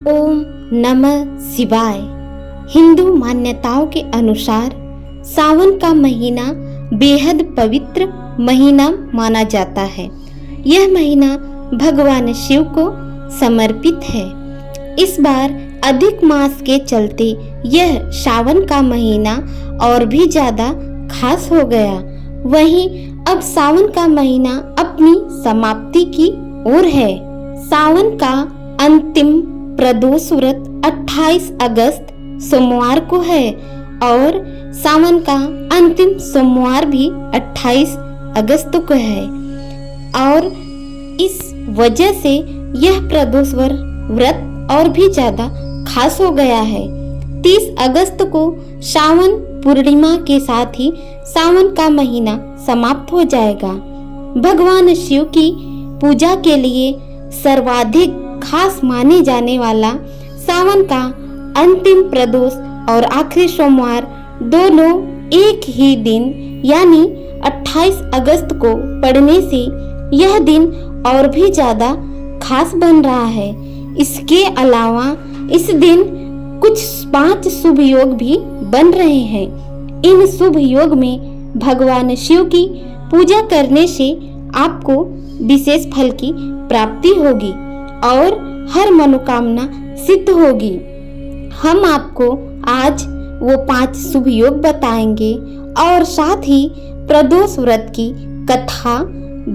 ओम नमः शिवाय। हिंदू मान्यताओं के अनुसार सावन का महीना बेहद पवित्र महीना माना जाता है। यह महीना भगवान शिव को समर्पित है। इस बार अधिक मास के चलते यह सावन का महीना और भी ज्यादा खास हो गया। वहीं अब सावन का महीना अपनी समाप्ति की ओर है। सावन का अंतिम प्रदोष व्रत 28 अगस्त सोमवार को है और सावन का अंतिम सोमवार भी 28 अगस्त को है और इस वजह से यह प्रदोष व्रत और भी ज्यादा खास हो गया है। 30 अगस्त को सावन पूर्णिमा के साथ ही सावन का महीना समाप्त हो जाएगा। भगवान शिव की पूजा के लिए सर्वाधिक खास माने जाने वाला सावन का अंतिम प्रदोष और आखिरी सोमवार दोनों एक ही दिन यानी 28 अगस्त को पड़ने से यह दिन और भी ज्यादा खास बन रहा है। इसके अलावा इस दिन कुछ 5 शुभ योग भी बन रहे हैं। इन शुभ योग में भगवान शिव की पूजा करने से आपको विशेष फल की प्राप्ति होगी और हर मनोकामना सिद्ध होगी। हम आपको आज वो 5 शुभ योग बताएंगे और साथ ही प्रदोष व्रत की कथा,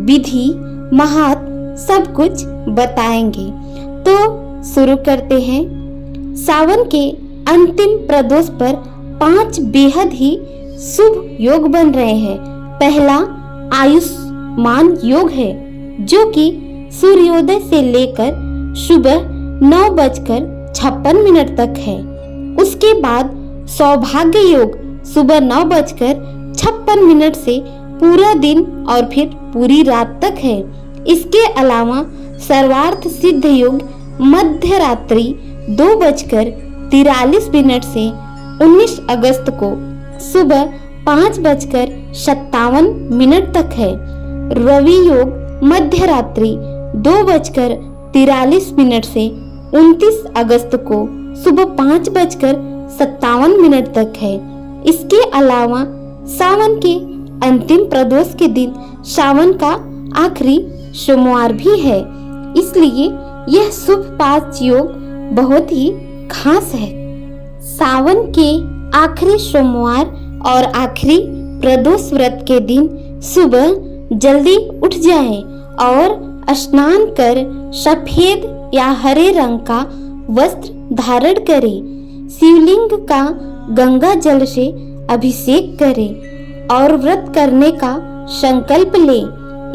विधि, महत्व सब कुछ बताएंगे। तो शुरू करते हैं। सावन के अंतिम प्रदोष पर 5 बेहद ही शुभ योग बन रहे हैं। पहला आयुष्मान योग है जो कि सूर्योदय से लेकर सुबह 9:56 तक है। उसके बाद सौभाग्य योग सुबह 9:56 से पूरा दिन और फिर पूरी रात तक है। इसके अलावा सर्वार्थ सिद्ध योग मध्य रात्रि 2:43 से 19 अगस्त को सुबह 5:57 तक है। रवि योग मध्य रात्रि 2:43 से 29 अगस्त को सुबह 5:57 तक है। इसके अलावा सावन के अंतिम प्रदोष के दिन सावन का आखिरी सोमवार भी है। इसलिए यह शुभ 5 योग बहुत ही खास है। सावन के आखिरी सोमवार और आखिरी प्रदोष व्रत के दिन सुबह जल्दी उठ जाएं और स्नान कर सफेद या हरे रंग का वस्त्र धारण करें। शिवलिंग का गंगा जल से अभिषेक करें और व्रत करने का संकल्प लें।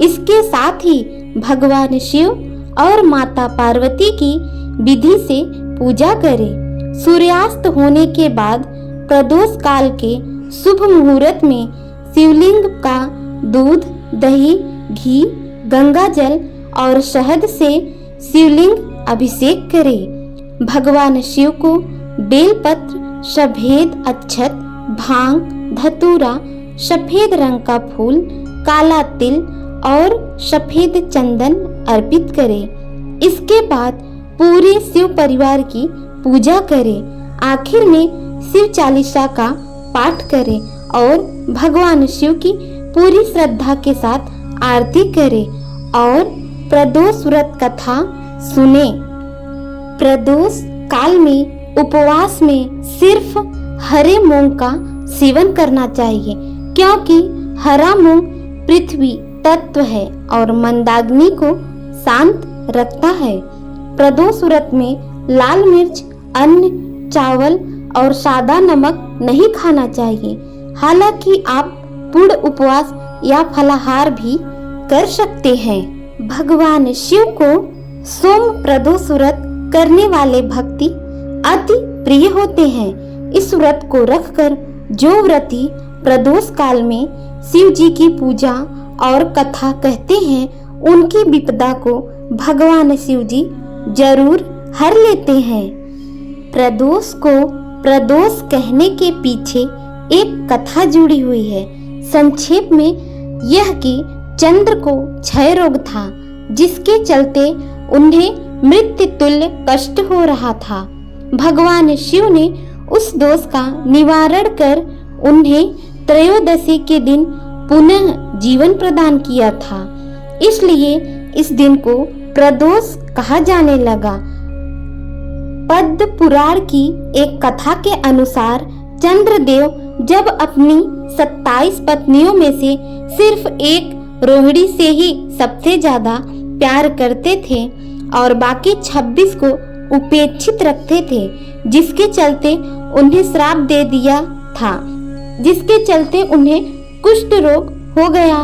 इसके साथ ही भगवान शिव और माता पार्वती की विधि से पूजा करें। सूर्यास्त होने के बाद प्रदोष काल के शुभ मुहूर्त में शिवलिंग का दूध, दही, घी, गंगा जल और शहद से शिवलिंग अभिषेक करें। भगवान शिव को बेलपत्र, सफेद अक्षत, भांग, धतूरा, सफेद रंग का फूल, काला तिल और सफेद चंदन अर्पित करें। इसके बाद पूरे शिव परिवार की पूजा करें। आखिर में शिव चालीसा का पाठ करें और भगवान शिव की पूरी श्रद्धा के साथ आरती करें और प्रदोष व्रत कथा सुने। प्रदोष काल में उपवास में सिर्फ हरे मूंग का सेवन करना चाहिए क्योंकि हरा मूंग पृथ्वी तत्व है और मंदाग्नि को शांत रखता है। प्रदोष व्रत में लाल मिर्च, अन्न, चावल और सादा नमक नहीं खाना चाहिए। हालांकि आप पूर्ण उपवास या फलाहार भी कर सकते हैं। भगवान शिव को सोम प्रदोष व्रत करने वाले भक्ति अति प्रिय होते हैं। इस व्रत को रखकर जो व्रती प्रदोष काल में शिव जी की पूजा और कथा कहते हैं उनकी विपदा को भगवान शिव जी जरूर हर लेते हैं। प्रदोष को प्रदोष कहने के पीछे एक कथा जुड़ी हुई है। संक्षेप में यह कि चंद्र को क्षय रोग था जिसके चलते उन्हें मृत्यु तुल्य कष्ट हो रहा था। भगवान शिव ने उस दोष का निवारण कर उन्हें त्रयोदशी के दिन पुनः जीवन प्रदान किया था। इसलिए इस दिन को प्रदोष कहा जाने लगा। पद्म पुराण की एक कथा के अनुसार चंद्रदेव जब अपनी 27 पत्नियों में से सिर्फ एक रोहिणी से ही सबसे ज्यादा प्यार करते थे और बाकी 26 को उपेक्षित रखते थे, जिसके चलते उन्हें श्राप दे दिया था, जिसके चलते उन्हें कुष्ठ रोग हो गया।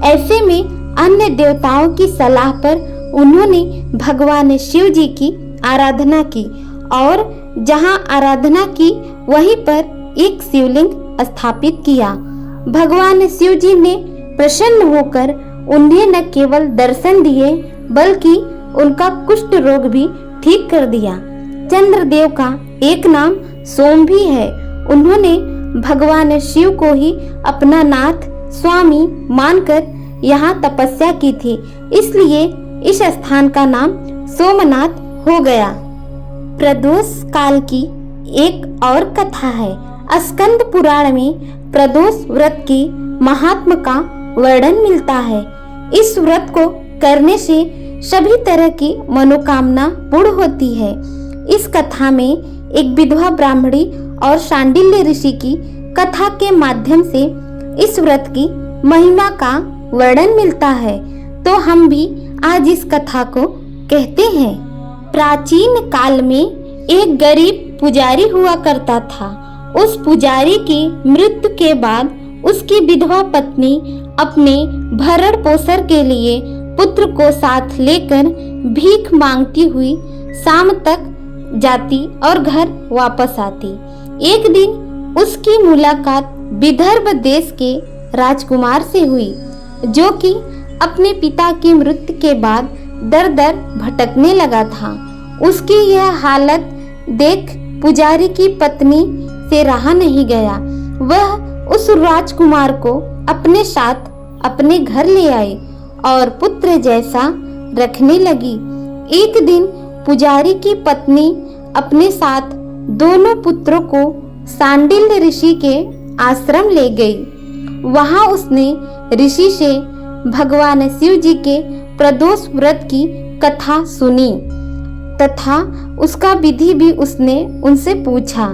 ऐसे में अन्य देवताओं की सलाह पर उन्होंने भगवान शिव जी की आराधना की और जहां आराधना की वहीं पर एक शिवलिंग स्थापित किया। भगवान शिव जी ने प्रसन्न होकर उन्हें न केवल दर्शन दिए बल्कि उनका कुष्ठ रोग भी ठीक कर दिया। चंद्रदेव का एक नाम सोम भी है। उन्होंने भगवान शिव को ही अपना नाथ स्वामी मानकर यहाँ तपस्या की थी, इसलिए इस स्थान का नाम सोमनाथ हो गया। प्रदोष काल की एक और कथा है। स्कंद पुराण में प्रदोष व्रत की महात्म का वर्णन मिलता है। इस व्रत को करने से सभी तरह की मनोकामना पूर्ण होती है। इस कथा में एक विधवा ब्राह्मणी और शांडिल्य ऋषि की कथा के माध्यम से इस व्रत की महिमा का वर्णन मिलता है। तो हम भी आज इस कथा को कहते हैं। प्राचीन काल में एक गरीब पुजारी हुआ करता था। उस पुजारी की मृत्यु के बाद उसकी विधवा पत्नी अपने भरण पोषण के लिए पुत्र को साथ लेकर भीख मांगती हुई शाम तक जाती और घर वापस आती। एक दिन उसकी मुलाकात विदर्भ देश के राजकुमार से हुई, जो कि अपने पिता की मृत्यु के बाद दर दर भटकने लगा था। उसकी यह हालत देख पुजारी की पत्नी से रहा नहीं गया। वह उस राजकुमार को अपने साथ अपने घर ले आई और पुत्र जैसा रखने लगी। एक दिन पुजारी की पत्नी अपने साथ दोनों पुत्रों को शांडिल्य ऋषि के आश्रम ले गई। वहां उसने ऋषि से भगवान शिव जी के प्रदोष व्रत की कथा सुनी तथा उसका विधि भी उसने उनसे पूछा।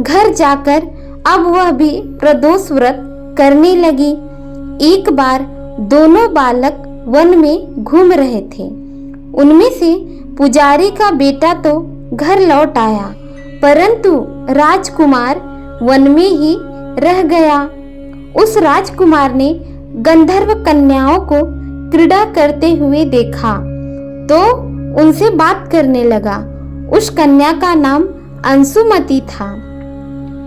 घर जाकर अब वह भी प्रदोष व्रत करने लगी। एक बार दोनों बालक वन में घूम रहे थे। उनमें से पुजारी का बेटा तो घर लौट आया, परंतु राजकुमार वन में ही रह गया। उस राजकुमार ने गंधर्व कन्याओं को क्रीड़ा करते हुए देखा तो उनसे बात करने लगा। उस कन्या का नाम अंशुमति था।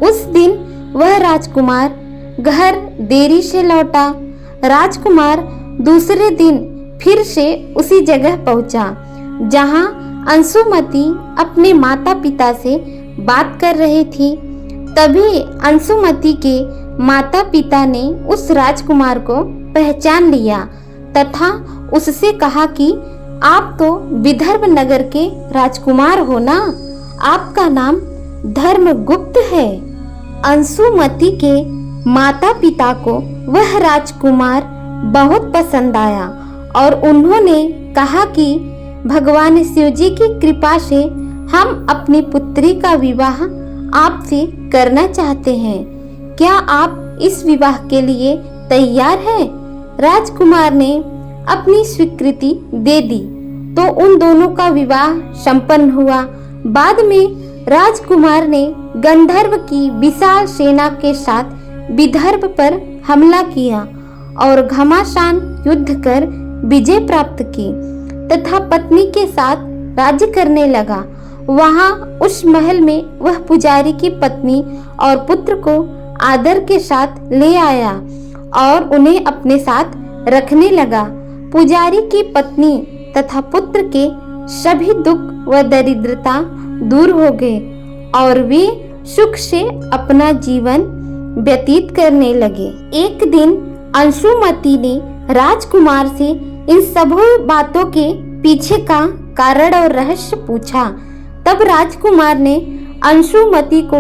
उस दिन वह राजकुमार घर देरी से लौटा। राजकुमार दूसरे दिन फिर से उसी जगह पहुंचा जहां अंशुमति अपने माता पिता से बात कर रही थी। तभी अंशुमति के माता पिता ने उस राजकुमार को पहचान लिया तथा उससे कहा कि आप तो विदर्भ नगर के राजकुमार हो ना, आपका नाम धर्मगुप्त है। अंशुमति के माता पिता को वह राजकुमार बहुत पसंद आया और उन्होंने कहा कि भगवान शिव जी की कृपा से हम अपनी पुत्री का विवाह आपसे करना चाहते हैं। क्या आप इस विवाह के लिए तैयार हैं? राजकुमार ने अपनी स्वीकृति दे दी तो उन दोनों का विवाह संपन्न हुआ। बाद में राजकुमार ने गंधर्व की विशाल सेना के साथ विदर्भ पर हमला किया और घमासान युद्ध कर विजय प्राप्त की तथा पत्नी के साथ राज्य करने लगा। वहां उस महल में वह पुजारी की पत्नी और पुत्र को आदर के साथ ले आया और उन्हें अपने साथ रखने लगा। पुजारी की पत्नी तथा पुत्र के सभी दुख व दरिद्रता दूर हो गए और वे सुख से अपना जीवन व्यतीत करने लगे। एक दिन अंशुमति ने राजकुमार से इन सभी बातों के पीछे का कारण और रहस्य पूछा। तब राजकुमार ने अंशुमति को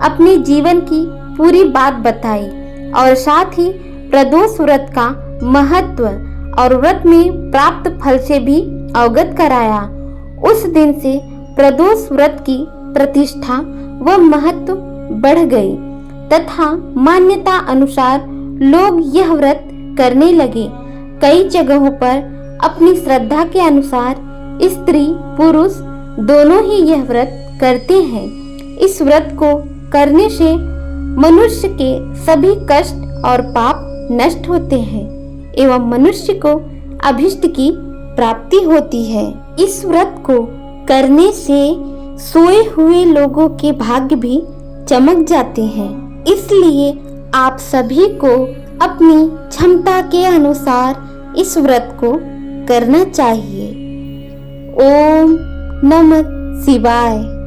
अपने जीवन की पूरी बात बताई और साथ ही प्रदोष व्रत का महत्व और व्रत में प्राप्त फल से भी अवगत कराया। उस दिन से प्रदोष व्रत की प्रतिष्ठा व महत्व बढ़ गई तथा मान्यता अनुसार लोग यह व्रत करने लगे। कई जगहों पर अपनी श्रद्धा के अनुसार स्त्री पुरुष दोनों ही यह व्रत करते हैं। इस व्रत को करने से मनुष्य के सभी कष्ट और पाप नष्ट होते हैं एवं मनुष्य को अभिष्ट की प्राप्ति होती है। इस व्रत को करने से सोए हुए लोगों के भाग्य भी चमक जाते हैं। इसलिए आप सभी को अपनी क्षमता के अनुसार इस व्रत को करना चाहिए। ओम नमः शिवाय।